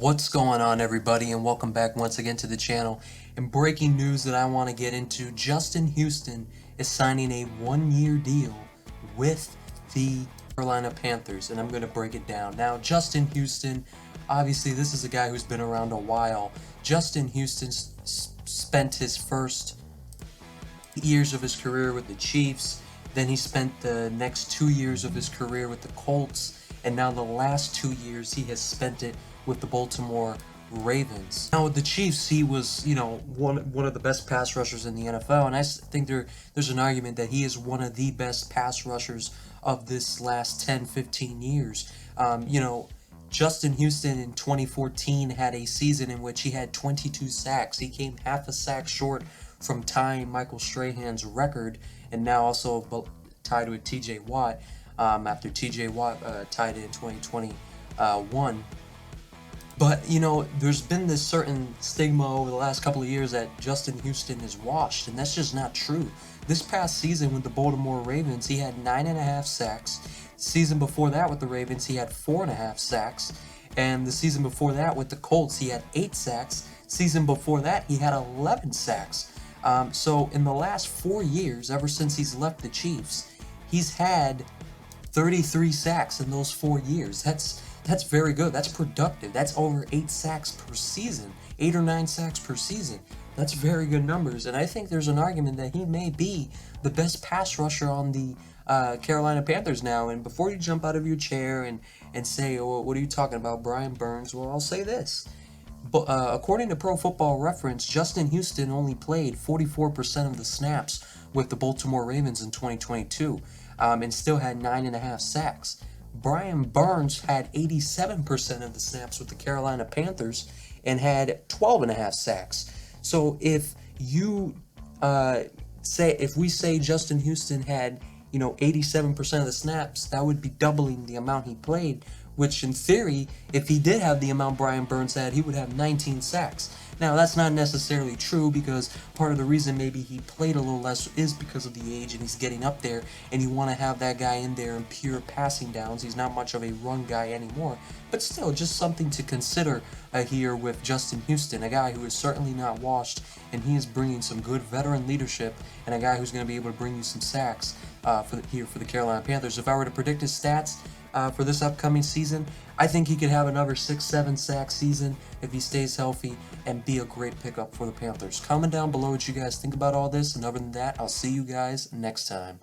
What's going on, everybody, and welcome back once again to the channel. And breaking news that I want to get into: Justin Houston is signing a one-year deal with the Carolina Panthers, and I'm going to break it down. Now, Justin Houston, obviously this is a guy who's been around a while. Justin Houston spent his first years of his career with the Chiefs, then he spent the next 2 years of his career with the Colts, and now the last 2 years he has spent it with the Baltimore Ravens. Now with the Chiefs, he was, one of the best pass rushers in the NFL, and I think there's an argument that he is one of the best pass rushers of this last 10-15 years. Justin Houston in 2014 had a season in which he had 22 sacks. He came half a sack short from tying Michael Strahan's record, and now also tied with TJ Watt after TJ Watt tied it in 2021. But, there's been this certain stigma over the last couple of years that Justin Houston is washed, and that's just not true. This past season with the Baltimore Ravens, he had 9.5 sacks. The season before that with the Ravens, he had 4.5 sacks. And the season before that with the Colts, he had 8 sacks. Season before that, he had 11 sacks. So in the last 4 years, ever since he's left the Chiefs, he's had 33 sacks in those 4 years. That's very good. That's productive. That's over 8 sacks per season, 8 or 9 sacks per season. That's very good numbers, and I think there's an argument that he may be the best pass rusher on the Carolina Panthers now. And before you jump out of your chair and say, "Oh, what are you talking about, Brian Burns?" Well, I'll say this. But according to Pro Football Reference, Justin Houston only played 44% of the snaps with the Baltimore Ravens in 2022, and still had 9.5 sacks. Brian Burns had 87% of the snaps with the Carolina Panthers and had 12.5 sacks. So if we say Justin Houston had 87% of the snaps, that would be doubling the amount he played, which in theory, if he did have the amount Brian Burns had, he would have 19 sacks. Now, that's not necessarily true, because part of the reason maybe he played a little less is because of the age, and he's getting up there, and you want to have that guy in there in pure passing downs. He's not much of a run guy anymore, but still, just something to consider here with Justin Houston, a guy who is certainly not washed, and he is bringing some good veteran leadership, and a guy who's going to be able to bring you some sacks for the Carolina Panthers. If I were to predict his stats for this upcoming season, I think he could have another 6-7 sack season if he stays healthy and be a great pickup for the Panthers. Comment down below what you guys think about all this, and other than that, I'll see you guys next time.